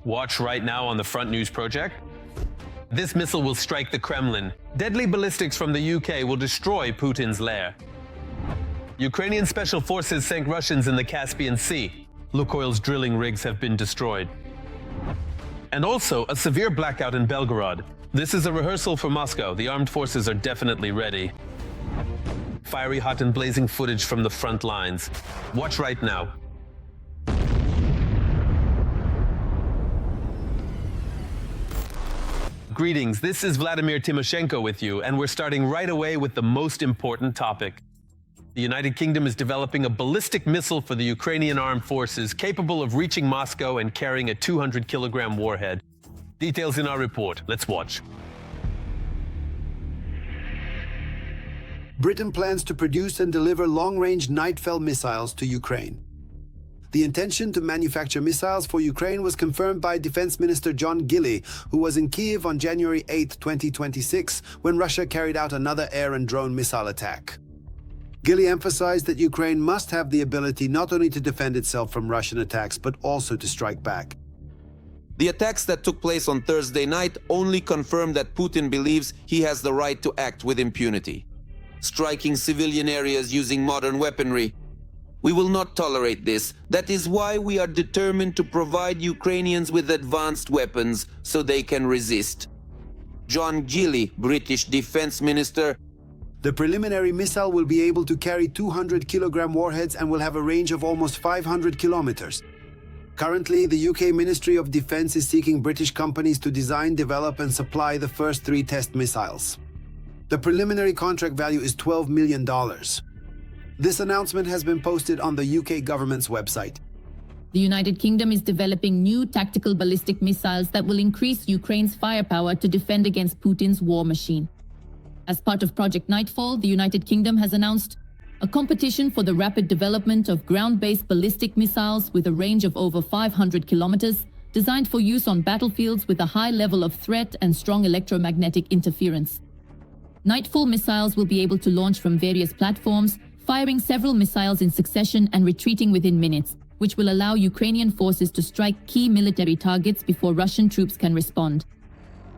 Watch right now on the Front News Project. This missile will strike the Kremlin. Deadly ballistics from the UK will destroy Putin's lair. Ukrainian special forces sank Russians in the Caspian Sea. Lukoil's drilling rigs have been destroyed. And also a severe blackout in Belgorod. This is a rehearsal for Moscow. The armed forces are definitely ready. Fiery, hot and blazing footage from the front lines. Watch right now. Greetings, this is Vladimir Timoshenko with you, and we're starting right away with the most important topic. The United Kingdom is developing a ballistic missile for the Ukrainian Armed Forces capable of reaching Moscow and carrying a 200-kilogram warhead. Details in our report. Let's watch. Britain plans to produce and deliver long-range Nightfall missiles to Ukraine. The intention to manufacture missiles for Ukraine was confirmed by Defense Minister John Gilly, who was in Kyiv on January 8, 2026, when Russia carried out another air and drone missile attack. Gilly emphasized that Ukraine must have the ability not only to defend itself from Russian attacks, but also to strike back. The attacks that took place on Thursday night only confirmed that Putin believes he has the right to act with impunity, striking civilian areas using modern weaponry. We will not tolerate this. That is why we are determined to provide Ukrainians with advanced weapons so they can resist. John Gilly, British Defense Minister. The preliminary missile will be able to carry 200-kilogram warheads and will have a range of almost 500 kilometers. Currently, the UK Ministry of Defence is seeking British companies to design, develop and supply the first 3 test missiles. The preliminary contract value is $12 million. This announcement has been posted on the UK government's website. The United Kingdom is developing new tactical ballistic missiles that will increase Ukraine's firepower to defend against Putin's war machine. As part of Project Nightfall, the United Kingdom has announced a competition for the rapid development of ground-based ballistic missiles with a range of over 500 kilometers, designed for use on battlefields with a high level of threat and strong electromagnetic interference. Nightfall missiles will be able to launch from various platforms, firing several missiles in succession and retreating within minutes, which will allow Ukrainian forces to strike key military targets before Russian troops can respond.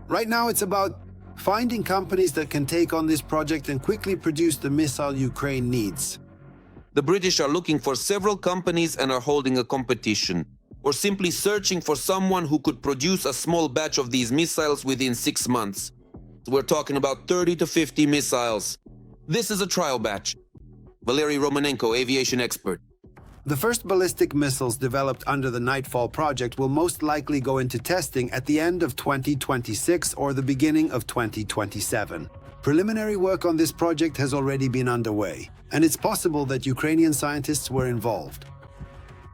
Right now, it's about finding companies that can take on this project and quickly produce the missile Ukraine needs. The British are looking for several companies and are holding a competition, or simply searching for someone who could produce a small batch of these missiles within 6 months. We're talking about 30 to 50 missiles. This is a trial batch. Valery Romanenko, aviation expert. The first ballistic missiles developed under the Nightfall project will most likely go into testing at the end of 2026 or the beginning of 2027. Preliminary work on this project has already been underway, and it's possible that Ukrainian scientists were involved.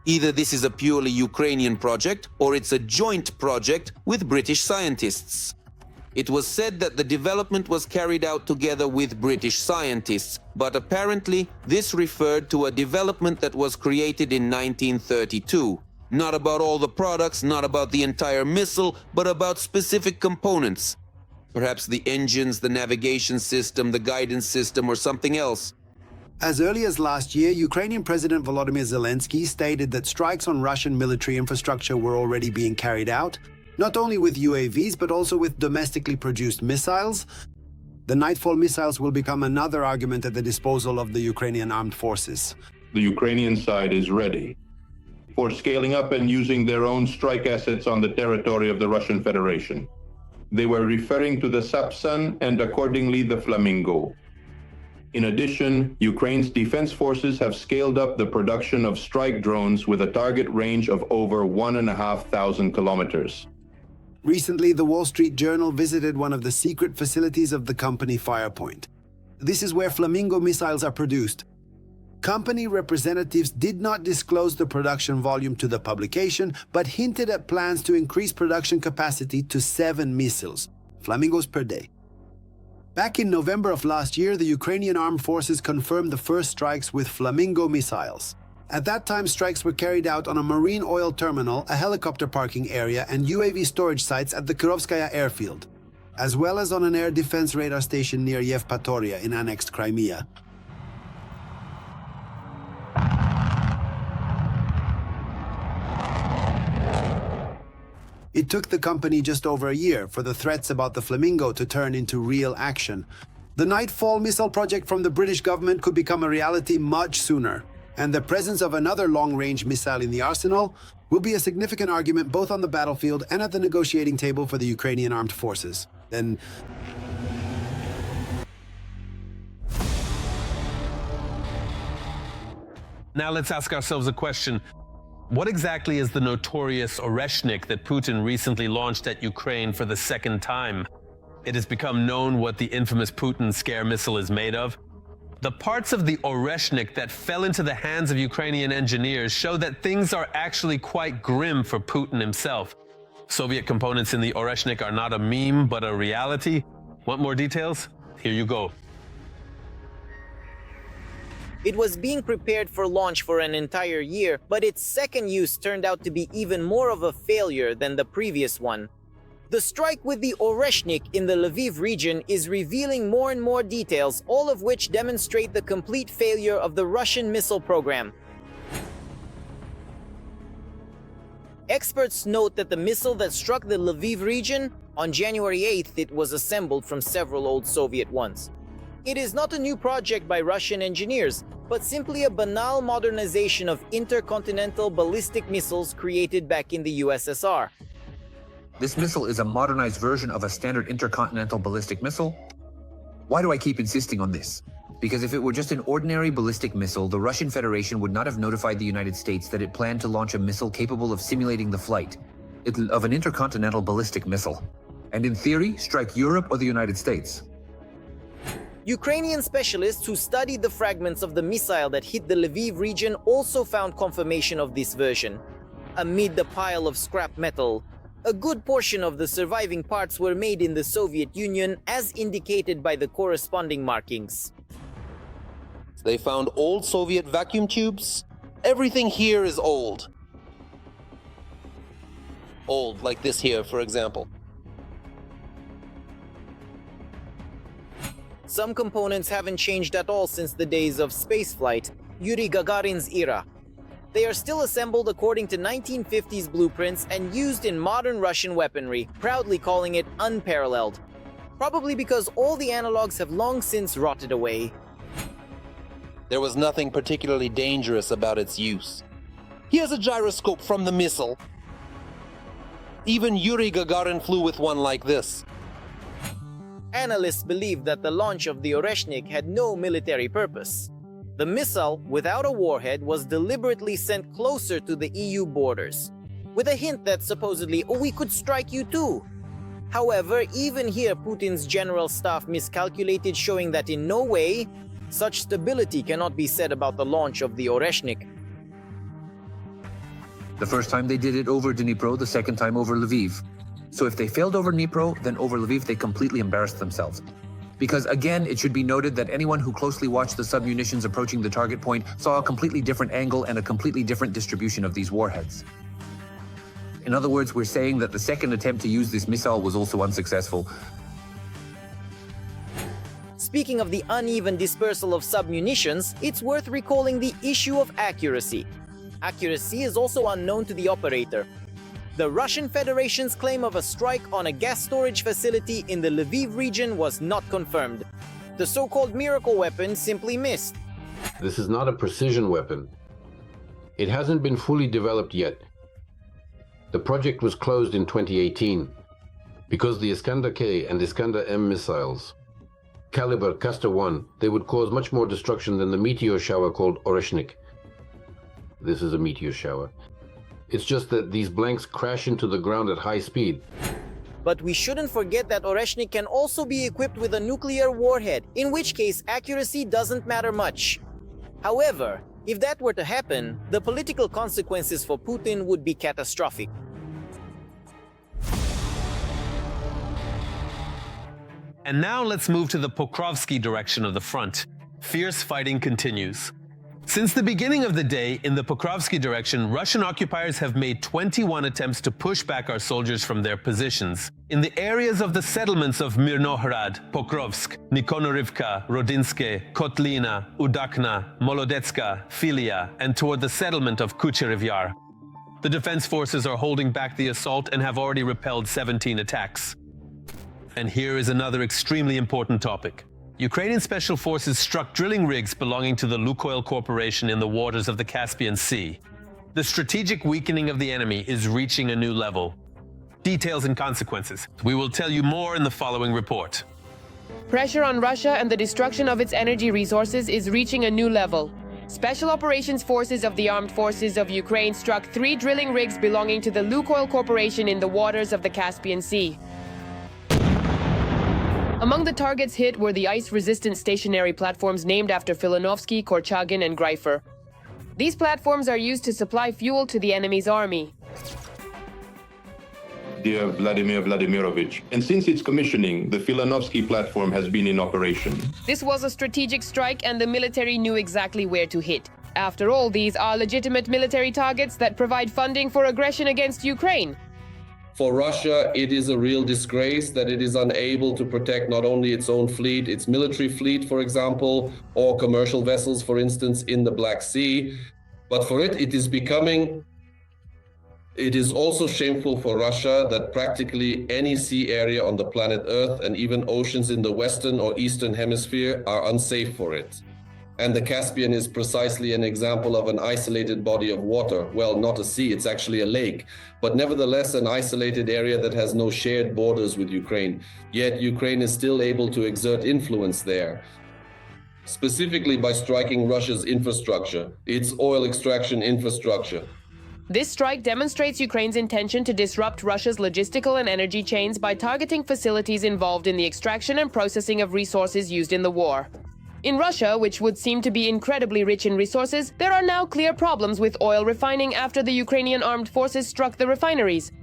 Either this is a purely Ukrainian project or it's a joint project with British scientists. It was said that the development was carried out together with British scientists, but apparently this referred to a development that was created in 1932. Not about all the products, not about the entire missile, but about specific components. Perhaps the engines, the navigation system, the guidance system, or something else. As early as last year, Ukrainian President Volodymyr Zelensky stated that strikes on Russian military infrastructure were already being carried out, not only with UAVs, but also with domestically produced missiles. The Nightfall missiles will become another argument at the disposal of the Ukrainian Armed Forces. The Ukrainian side is ready for scaling up and using their own strike assets on the territory of the Russian Federation. They were referring to the Sapsan and accordingly the Flamingo. In addition, Ukraine's defense forces have scaled up the production of strike drones with a target range of over 1,500 kilometers. Recently, the Wall Street Journal visited one of the secret facilities of the company Firepoint. This is where Flamingo missiles are produced. Company representatives did not disclose the production volume to the publication, but hinted at plans to increase production capacity to 7 missiles, Flamingos per day. Back in November of last year, the Ukrainian Armed Forces confirmed the first strikes with Flamingo missiles. At that time, strikes were carried out on a marine oil terminal, a helicopter parking area, and UAV storage sites at the Kirovskaya airfield, as well as on an air defense radar station near Yevpatoria in annexed Crimea. It took the company just over a year for the threats about the Flamingo to turn into real action. The Nightfall missile project from the British government could become a reality much sooner, and the presence of another long-range missile in the arsenal will be a significant argument both on the battlefield and at the negotiating table for the Ukrainian Armed Forces. Then Now let's ask ourselves a question. What exactly is the notorious Oreshnik that Putin recently launched at Ukraine for the second time? It has become known what the infamous Putin scare missile is made of. The parts of the Oreshnik that fell into the hands of Ukrainian engineers show that things are actually quite grim for Putin himself. Soviet components in the Oreshnik are not a meme, but a reality. Want more details? Here you go. It was being prepared for launch for an entire year, but its second use turned out to be even more of a failure than the previous one. The strike with the Oreshnik in the Lviv region is revealing more and more details, all of which demonstrate the complete failure of the Russian missile program. Experts note that the missile that struck the Lviv region, on January 8th, it was assembled from several old Soviet ones. It is not a new project by Russian engineers, but simply a banal modernization of intercontinental ballistic missiles created back in the USSR. This missile is a modernized version of a standard intercontinental ballistic missile. Why do I keep insisting on this? Because if it were just an ordinary ballistic missile, the Russian Federation would not have notified the United States that it planned to launch a missile capable of simulating the flight of an intercontinental ballistic missile, and in theory, strike Europe or the United States. Ukrainian specialists who studied the fragments of the missile that hit the Lviv region also found confirmation of this version. Amid the pile of scrap metal, a good portion of the surviving parts were made in the Soviet Union, as indicated by the corresponding markings. They found old Soviet vacuum tubes. Everything here is old. Old, like this here, for example. Some components haven't changed at all since the days of spaceflight, Yuri Gagarin's era. They are still assembled according to 1950s blueprints and used in modern Russian weaponry, proudly calling it unparalleled. Probably because all the analogs have long since rotted away. There was nothing particularly dangerous about its use. Here's a gyroscope from the missile. Even Yuri Gagarin flew with one like this. Analysts believe that the launch of the Oreshnik had no military purpose. The missile, without a warhead, was deliberately sent closer to the EU borders, with a hint that supposedly, oh, we could strike you too. However, even here Putin's general staff miscalculated, showing that in no way such stability cannot be said about the launch of the Oreshnik. The first time they did it over Dnipro, the second time over Lviv. So if they failed over Dnipro, then over Lviv they completely embarrassed themselves. Because again, it should be noted that anyone who closely watched the submunitions approaching the target point saw a completely different angle and a completely different distribution of these warheads. In other words, we're saying that the second attempt to use this missile was also unsuccessful. Speaking of the uneven dispersal of submunitions, it's worth recalling the issue of accuracy. Accuracy is also unknown to the operator. The Russian Federation's claim of a strike on a gas storage facility in the Lviv region was not confirmed. The so-called miracle weapon simply missed. This is not a precision weapon. It hasn't been fully developed yet. The project was closed in 2018 because the Iskander-K and Iskander-M missiles, caliber Castor 1, they would cause much more destruction than the meteor shower called Oreshnik. This is a meteor shower. It's just that these blanks crash into the ground at high speed. But we shouldn't forget that Oreshnik can also be equipped with a nuclear warhead, in which case accuracy doesn't matter much. However, if that were to happen, the political consequences for Putin would be catastrophic. And now let's move to the Pokrovsky direction of the front. Fierce fighting continues. Since the beginning of the day, in the Pokrovsky direction, Russian occupiers have made 21 attempts to push back our soldiers from their positions. In the areas of the settlements of Mirnohrad, Pokrovsk, Nikonorivka, Rodinske, Kotlina, Udakna, Molodetska, Filia, and toward the settlement of Kucherov Yar. The defense forces are holding back the assault and have already repelled 17 attacks. And here is another extremely important topic. Ukrainian special forces struck drilling rigs belonging to the Lukoil corporation in the waters of the Caspian Sea. The strategic weakening of the enemy is reaching a new level. Details and consequences. We will tell you more in the following report. Pressure on Russia and the destruction of its energy resources is reaching a new level. Special Operations Forces of the Armed Forces of Ukraine struck 3 drilling rigs belonging to the Lukoil Corporation in the waters of the Caspian Sea. Among the targets hit were the ice-resistant stationary platforms named after Filanovsky, Korchagin, and Greifer. These platforms are used to supply fuel to the enemy's army. Dear Vladimir Vladimirovich, and since its commissioning, the Filanovsky platform has been in operation. This was a strategic strike and the military knew exactly where to hit. After all, these are legitimate military targets that provide funding for aggression against Ukraine. For Russia, it is a real disgrace that it is unable to protect not only its own fleet, its military fleet, for example, or commercial vessels, for instance, in the Black Sea, but for it is becoming. It is also shameful for Russia that practically any sea area on the planet Earth and even oceans in the Western or Eastern Hemisphere are unsafe for it. And the Caspian is precisely an example of an isolated body of water. Well, not a sea, it's actually a lake, but nevertheless an isolated area that has no shared borders with Ukraine. Yet Ukraine is still able to exert influence there, specifically by striking Russia's infrastructure, its oil extraction infrastructure. This strike demonstrates Ukraine's intention to disrupt Russia's logistical and energy chains by targeting facilities involved in the extraction and processing of resources used in the war. In Russia, which would seem to be incredibly rich in resources, there are now clear problems with oil refining after the Ukrainian Armed Forces struck the refineries.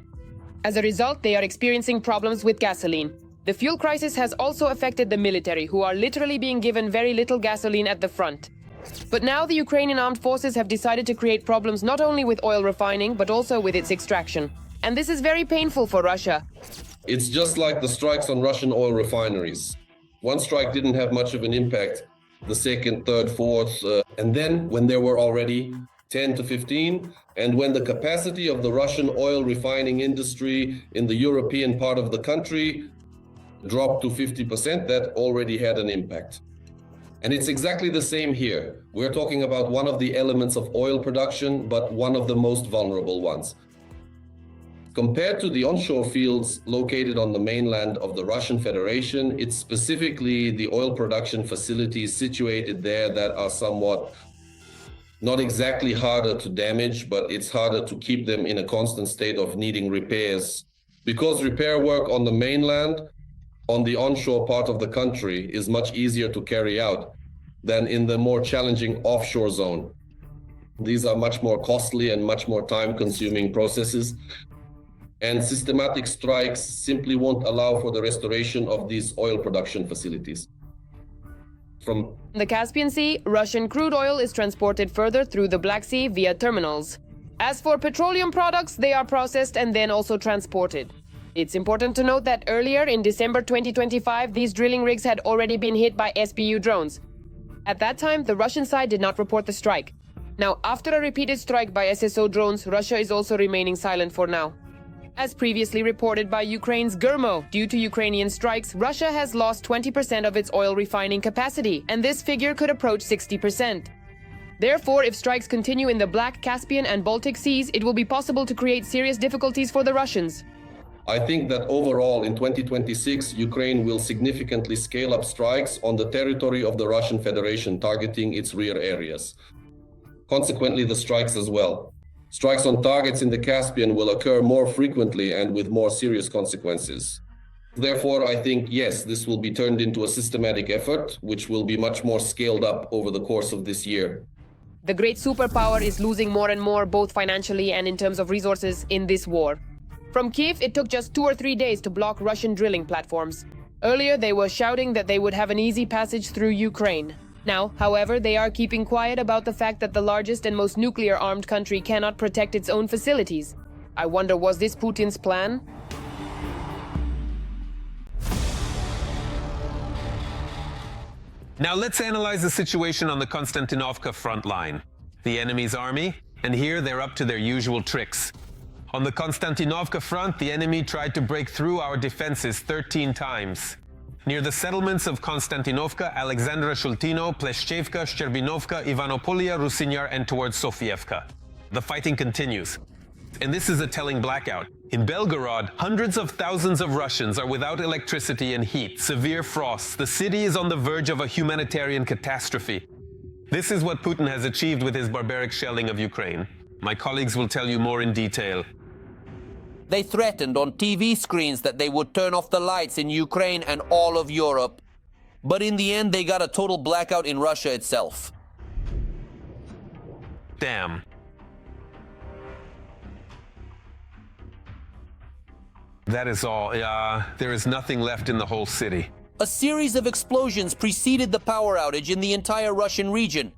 As a result, they are experiencing problems with gasoline. The fuel crisis has also affected the military, who are literally being given very little gasoline at the front. But now the Ukrainian Armed Forces have decided to create problems not only with oil refining, but also with its extraction. And this is very painful for Russia. It's just like the strikes on Russian oil refineries. One strike didn't have much of an impact, the second, third, fourth, and then when there were already 10 to 15, and when the capacity of the Russian oil refining industry in the European part of the country dropped to 50%, that already had an impact. And it's exactly the same here. We're talking about one of the elements of oil production, but one of the most vulnerable ones. Compared to the onshore fields located on the mainland of the Russian Federation, it's specifically the oil production facilities situated there that are somewhat not exactly harder to damage, but it's harder to keep them in a constant state of needing repairs. Because repair work on the mainland, on the onshore part of the country, is much easier to carry out than in the more challenging offshore zone. These are much more costly and much more time-consuming processes, and systematic strikes simply won't allow for the restoration of these oil production facilities. From the Caspian Sea, Russian crude oil is transported further through the Black Sea via terminals. As for petroleum products, they are processed and then also transported. It's important to note that earlier in December 2025, these drilling rigs had already been hit by SPU drones. At that time, the Russian side did not report the strike. Now, after a repeated strike by SSO drones, Russia is also remaining silent for now. As previously reported by Ukraine's Gurmo, due to Ukrainian strikes, Russia has lost 20% of its oil refining capacity, and this figure could approach 60%. Therefore, if strikes continue in the Black, Caspian, and Baltic Seas, it will be possible to create serious difficulties for the Russians. I think that overall in 2026, Ukraine will significantly scale up strikes on the territory of the Russian Federation, targeting its rear areas. Consequently, the strikes as well. Strikes on targets in the Caspian will occur more frequently and with more serious consequences. Therefore, I think, yes, this will be turned into a systematic effort, which will be much more scaled up over the course of this year. The great superpower is losing more and more, both financially and in terms of resources, in this war. From Kiev, it took just 2 or 3 days to block Russian drilling platforms. Earlier, they were shouting that they would have an easy passage through Ukraine. Now, however, they are keeping quiet about the fact that the largest and most nuclear-armed country cannot protect its own facilities. I wonder, was this Putin's plan? Now let's analyze the situation on the Konstantinovka front line. The enemy's army And here they're up to their usual tricks. On the Konstantinovka front, the enemy tried to break through our defenses 13 times. Near the settlements of Konstantinovka, Alexandra Shultino, Pleshchevka, Shcherbinovka, Ivanopolia, Rusinyar, and towards Sofievka. The fighting continues. And this is a telling blackout. In Belgorod, hundreds of thousands of Russians are without electricity and heat, severe frosts. The city is on the verge of a humanitarian catastrophe. This is what Putin has achieved with his barbaric shelling of Ukraine. My colleagues will tell you more in detail. They threatened on TV screens that they would turn off the lights in Ukraine and all of Europe. But in the end, they got a total blackout in Russia itself. Damn. That is all. There is nothing left in the whole city. A series of explosions preceded the power outage in the entire Russian region.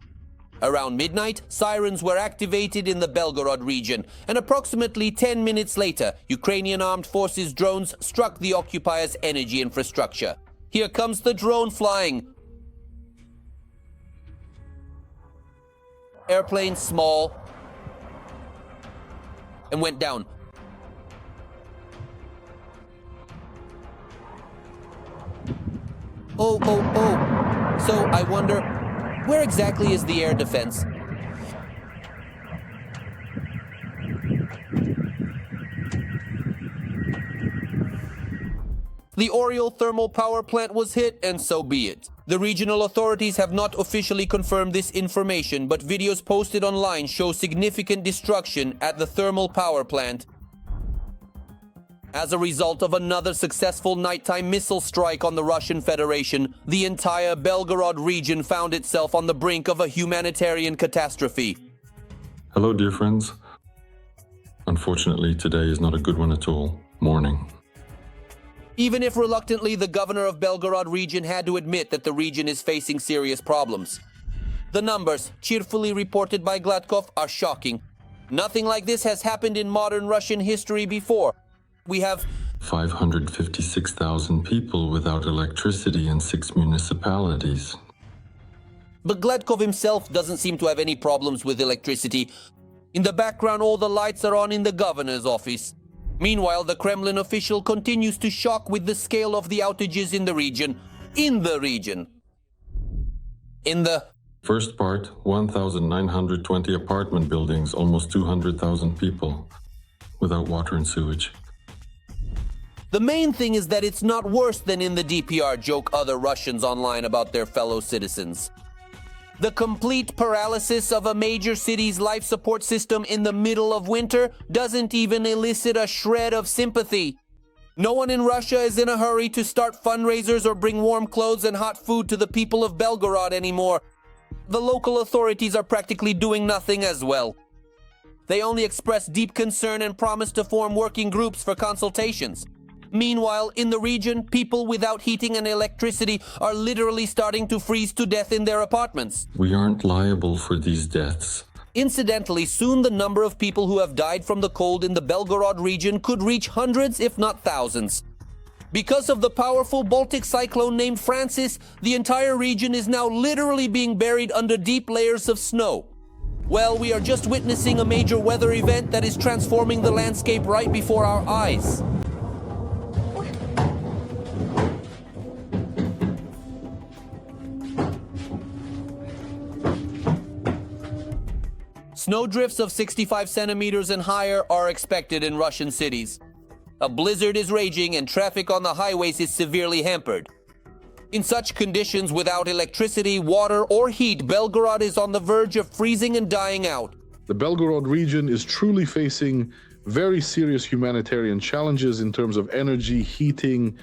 Around midnight, sirens were activated in the Belgorod region, and approximately 10 minutes later, Ukrainian Armed Forces drones struck the occupiers' energy infrastructure. Here comes the drone flying. Airplane small and went down. Oh. So I wonder, where exactly is the air defense? The Oreshnik thermal power plant was hit, and so be it. The regional authorities have not officially confirmed this information, but videos posted online show significant destruction at the thermal power plant as a result of another successful nighttime missile strike on the Russian Federation. The entire Belgorod region found itself on the brink of a humanitarian catastrophe. Hello, dear friends. Unfortunately, today is not a good one at all. Morning. Even if reluctantly, the governor of Belgorod region had to admit that the region is facing serious problems. The numbers, cheerfully reported by Gladkov, are shocking. Nothing like this has happened in modern Russian history before. We have 556,000 people without electricity in 6 municipalities. But Gladkov himself doesn't seem to have any problems with electricity. In the background, all the lights are on in the governor's office. Meanwhile, the Kremlin official continues to shock with the scale of the outages in the region. First part, 1,920 apartment buildings, almost 200,000 people without water and sewage. The main thing is that it's not worse than in the DPR, joke other Russians online about their fellow citizens. The complete paralysis of a major city's life support system in the middle of winter doesn't even elicit a shred of sympathy. No one in Russia is in a hurry to start fundraisers or bring warm clothes and hot food to the people of Belgorod anymore. The local authorities are practically doing nothing as well. They only express deep concern and promise to form working groups for consultations. Meanwhile, in the region, people without heating and electricity are literally starting to freeze to death in their apartments. We aren't liable for these deaths. Incidentally, soon the number of people who have died from the cold in the Belgorod region could reach hundreds, if not thousands. Because of the powerful Baltic cyclone named Francis, the entire region is now literally being buried under deep layers of snow. Well, we are just witnessing a major weather event that is transforming the landscape right before our eyes. Snowdrifts of 65 centimeters and higher are expected in Russian cities. A blizzard is raging and traffic on the highways is severely hampered. In such conditions, without electricity, water, or heat, Belgorod is on the verge of freezing and dying out. The Belgorod region is truly facing very serious humanitarian challenges in terms of energy, heating,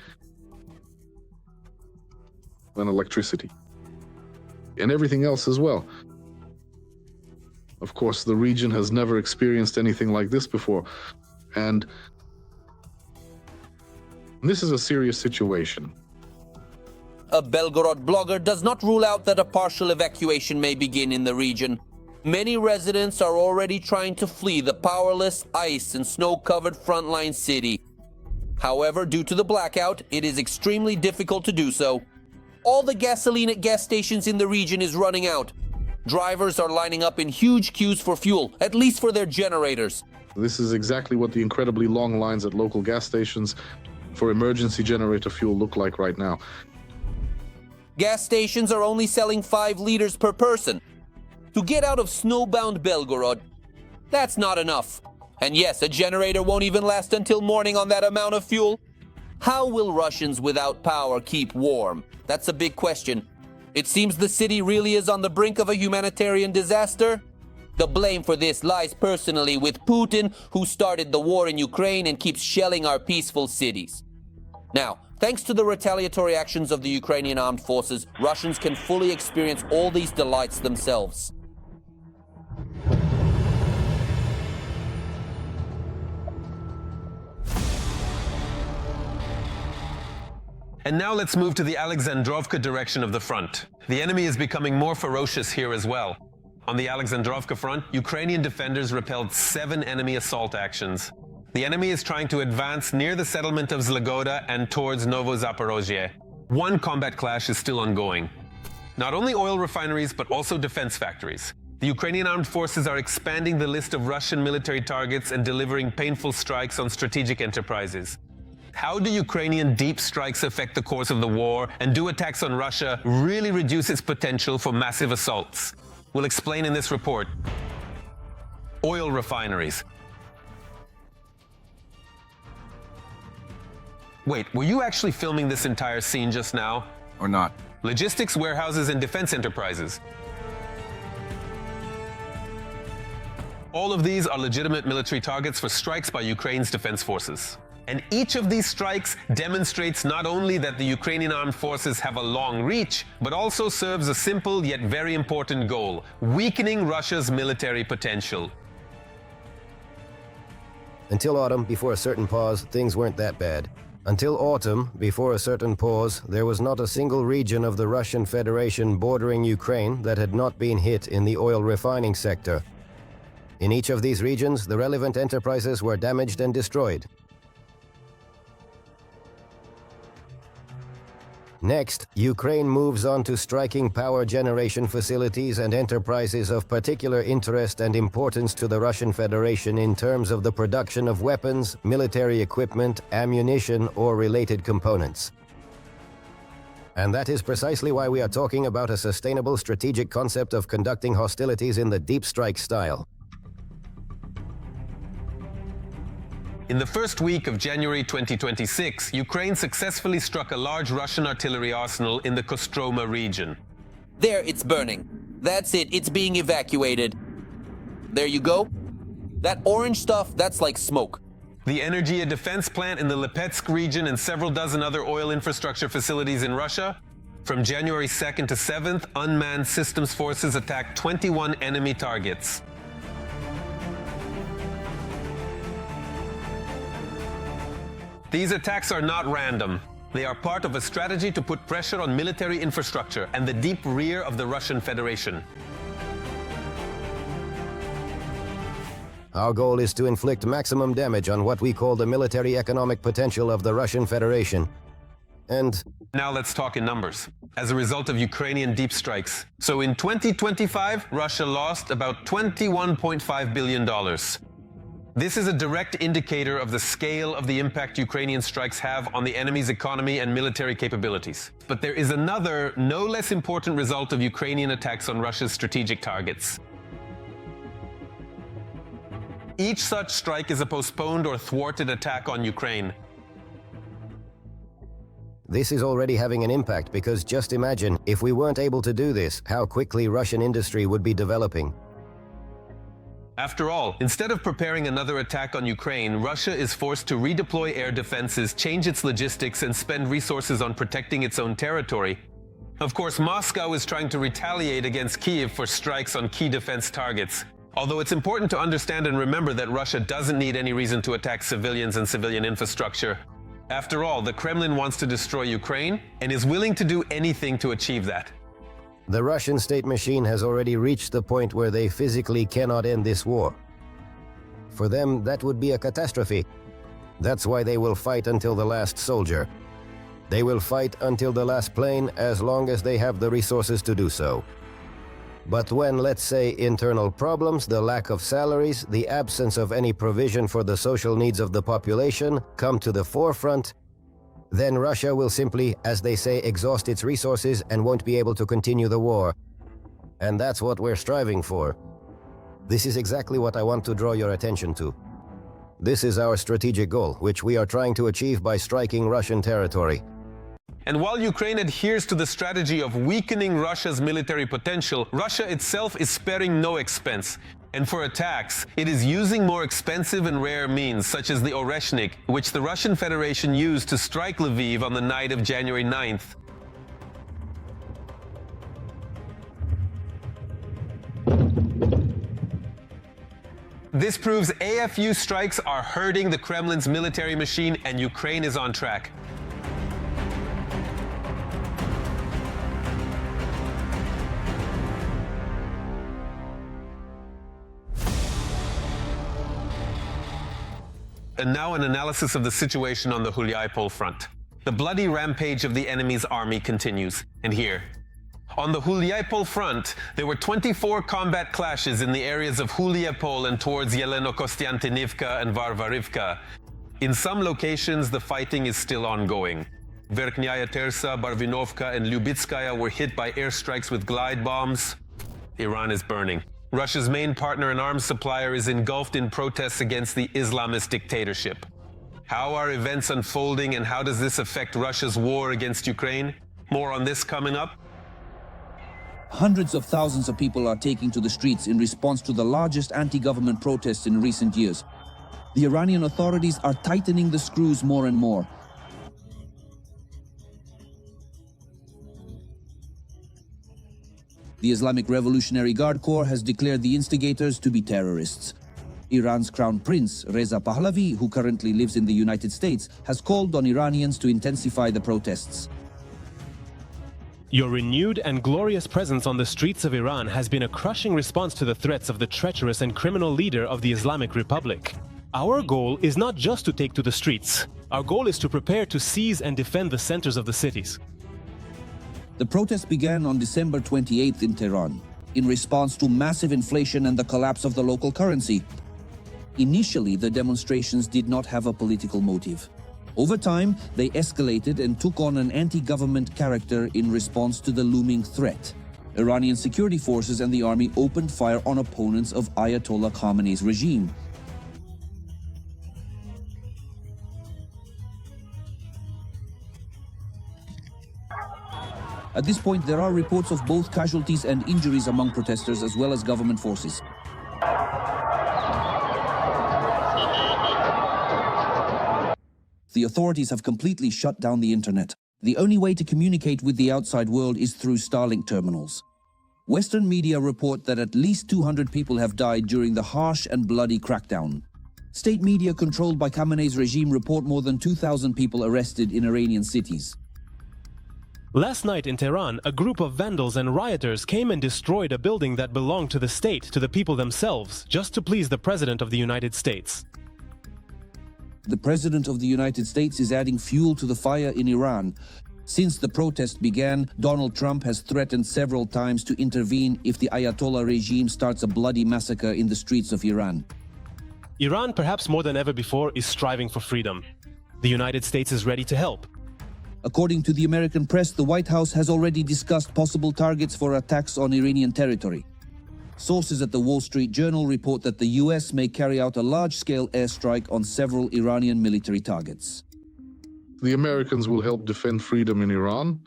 and electricity, and everything else as well. Of course, the region has never experienced anything like this before, and this is a serious situation. A Belgorod blogger does not rule out that a partial evacuation may begin in the region. Many residents are already trying to flee the powerless, ice and snow-covered frontline city. However, due to the blackout, it is extremely difficult to do so. All the gasoline at gas stations in the region is running out. Drivers are lining up in huge queues for fuel, at least for their generators. This is exactly what the incredibly long lines at local gas stations for emergency generator fuel look like right now. Gas stations are only selling 5 liters per person. To get out of snowbound Belgorod, that's not enough. And yes, a generator won't even last until morning on that amount of fuel. How will Russians without power keep warm? That's a big question. It seems the city really is on the brink of a humanitarian disaster. The blame for this lies personally with Putin, who started the war in Ukraine and keeps shelling our peaceful cities. Now, thanks to the retaliatory actions of the Ukrainian Armed Forces, Russians can fully experience all these delights themselves. And now let's move to the Alexandrovka direction of the front. The enemy is becoming more ferocious here as well. On the Alexandrovka front, Ukrainian defenders repelled 7 enemy assault actions. The enemy is trying to advance near the settlement of Zlogoda and towards Novozaporozhye. One combat clash is still ongoing. Not only oil refineries, but also defense factories. The Ukrainian armed forces are expanding the list of Russian military targets and delivering painful strikes on strategic enterprises. How do Ukrainian deep strikes affect the course of the war, and do attacks on Russia really reduce its potential for massive assaults? We'll explain in this report. Oil refineries. Wait, were you actually filming this entire scene just now? Or not? Logistics, warehouses, and defense enterprises. All of these are legitimate military targets for strikes by Ukraine's defense forces. And each of these strikes demonstrates not only that the Ukrainian armed forces have a long reach, but also serves a simple yet very important goal: weakening Russia's military potential. Until autumn, before a certain pause, things weren't that bad. Until autumn, before a certain pause, there was not a single region of the Russian Federation bordering Ukraine that had not been hit in the oil refining sector. In each of these regions, the relevant enterprises were damaged and destroyed. Next, Ukraine moves on to striking power generation facilities and enterprises of particular interest and importance to the Russian Federation in terms of the production of weapons, military equipment, ammunition, or related components. And that is precisely why we are talking about a sustainable strategic concept of conducting hostilities in the deep strike style. In the first week of January 2026, Ukraine successfully struck a large Russian artillery arsenal in the Kostroma region. There, it's burning. That's it, it's being evacuated. There you go. That orange stuff, that's like smoke. The Energia defense plant in the Lipetsk region and several dozen other oil infrastructure facilities in Russia. From January 2nd to 7th, unmanned systems forces attacked 21 enemy targets. These attacks are not random. They are part of a strategy to put pressure on military infrastructure and the deep rear of the Russian Federation. Our goal is to inflict maximum damage on what we call the military economic potential of the Russian Federation. And now let's talk in numbers. As a result of Ukrainian deep strikes, so in 2025, Russia lost about $21.5 billion. This is a direct indicator of the scale of the impact Ukrainian strikes have on the enemy's economy and military capabilities. But there is another, no less important result of Ukrainian attacks on Russia's strategic targets. Each such strike is a postponed or thwarted attack on Ukraine. this is already having an impact because just imagine, if we weren't able to do this, how quickly Russian industry would be developing. After all, instead of preparing another attack on Ukraine, Russia is forced to redeploy air defenses, change its logistics, and spend resources on protecting its own territory. Of course, Moscow is trying to retaliate against Kyiv for strikes on key defense targets. Although it's important to understand and remember that Russia doesn't need any reason to attack civilians and civilian infrastructure. After all, the Kremlin wants to destroy Ukraine and is willing to do anything to achieve that. The Russian state machine has already reached the point where they physically cannot end this war. For them, that would be a catastrophe. That's why they will fight until the last soldier. They will fight until the last plane as long as they have the resources to do so. But when, let's say, internal problems, the lack of salaries, the absence of any provision for the social needs of the population come to the forefront, then Russia will simply, as they say, exhaust its resources and won't be able to continue the war. And that's what we're striving for. This is exactly what I want to draw your attention to. This is our strategic goal, which we are trying to achieve by striking Russian territory. And while Ukraine adheres to the strategy of weakening Russia's military potential, Russia itself is sparing no expense. And for attacks, it is using more expensive and rare means, such as the Oreshnik, which the Russian Federation used to strike Lviv on the night of January 9th. This proves AFU strikes are hurting the Kremlin's military machine, and Ukraine is on track. And now an analysis of the situation on the Huliaipol front. The bloody rampage of the enemy's army continues. And here, on the Huliaipol front, there were 24 combat clashes in the areas of Huliaipol and towards Yeleno-Kostiantynivka and Varvarivka. In some locations, the fighting is still ongoing. Verkhnaya Tersa, Barvinovka, and Lyubitskaya were hit by airstrikes with glide bombs. Iran is burning. Russia's main partner and arms supplier is engulfed in protests against the Islamist dictatorship. How are events unfolding, and how does this affect Russia's war against Ukraine? More on this coming up. Hundreds of thousands of people are taking to the streets in response to the largest anti-government protests in recent years. The Iranian authorities are tightening the screws more and more. The Islamic Revolutionary Guard Corps has declared the instigators to be terrorists. Iran's Crown Prince, Reza Pahlavi, who currently lives in the United States, has called on Iranians to intensify the protests. Your renewed and glorious presence on the streets of Iran has been a crushing response to the threats of the treacherous and criminal leader of the Islamic Republic. Our goal is not just to take to the streets. Our goal is to prepare to seize and defend the centers of the cities. The protests began on December 28th in Tehran, in response to massive inflation and the collapse of the local currency. Initially, the demonstrations did not have a political motive. Over time, they escalated and took on an anti-government character in response to the looming threat. Iranian security forces and the army opened fire on opponents of Ayatollah Khamenei's regime. At this point, there are reports of both casualties and injuries among protesters as well as government forces. The authorities have completely shut down the internet. The only way to communicate with the outside world is through Starlink terminals. Western media report that at least 200 people have died during the harsh and bloody crackdown. State media controlled by Khamenei's regime report more than 2,000 people arrested in Iranian cities. Last night in Tehran, a group of vandals and rioters came and destroyed a building that belonged to the state, to the people themselves, just to please the President of the United States. The President of the United States is adding fuel to the fire in Iran. Since the protest began, Donald Trump has threatened several times to intervene if the Ayatollah regime starts a bloody massacre in the streets of Iran. Iran, perhaps more than ever before, is striving for freedom. The United States is ready to help. According to the American press, the White House has already discussed possible targets for attacks on Iranian territory. Sources at the Wall Street Journal report that the US may carry out a large-scale airstrike on several Iranian military targets. The Americans will help defend freedom in Iran,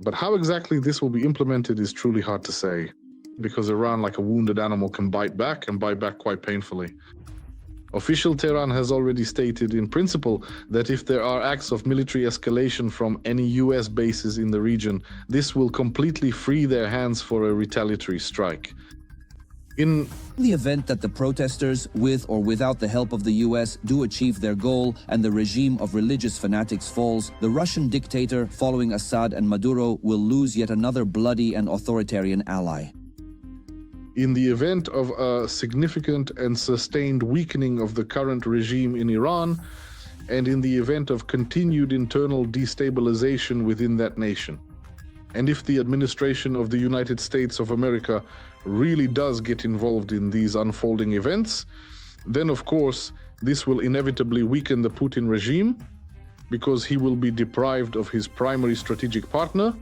but how exactly this will be implemented is truly hard to say, because Iran, like a wounded animal, can bite back and bite back quite painfully. Official Tehran has already stated in principle that if there are acts of military escalation from any US bases in the region, this will completely free their hands for a retaliatory strike. In the event that the protesters, with or without the help of the US, do achieve their goal and the regime of religious fanatics falls, the Russian dictator, following Assad and Maduro, will lose yet another bloody and authoritarian ally. In the event of a significant and sustained weakening of the current regime in Iran, and in the event of continued internal destabilization within that nation. And if the administration of the United States of America really does get involved in these unfolding events, then of course this will inevitably weaken the Putin regime, because he will be deprived of his primary strategic partner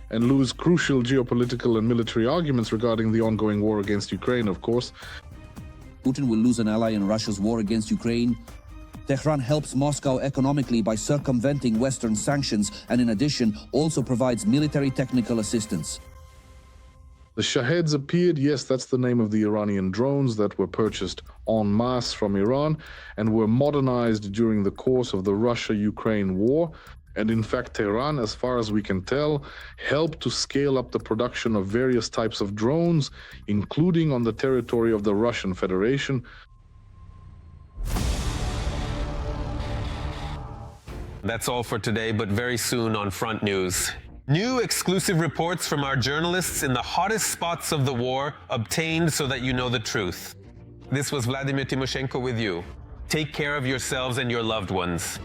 and lose crucial geopolitical and military arguments regarding the ongoing war against Ukraine, of course. Putin will lose an ally in Russia's war against Ukraine. Tehran helps Moscow economically by circumventing Western sanctions and in addition also provides military technical assistance. The Shaheds appeared, yes, that's the name of the Iranian drones that were purchased en masse from Iran and were modernized during the course of the Russia-Ukraine war. And in fact, Tehran, as far as we can tell, helped to scale up the production of various types of drones, including on the territory of the Russian Federation. That's all for today, but very soon on Front News. New exclusive reports from our journalists in the hottest spots of the war, obtained so that you know the truth. This was Vladimir Timoshenko with you. Take care of yourselves and your loved ones.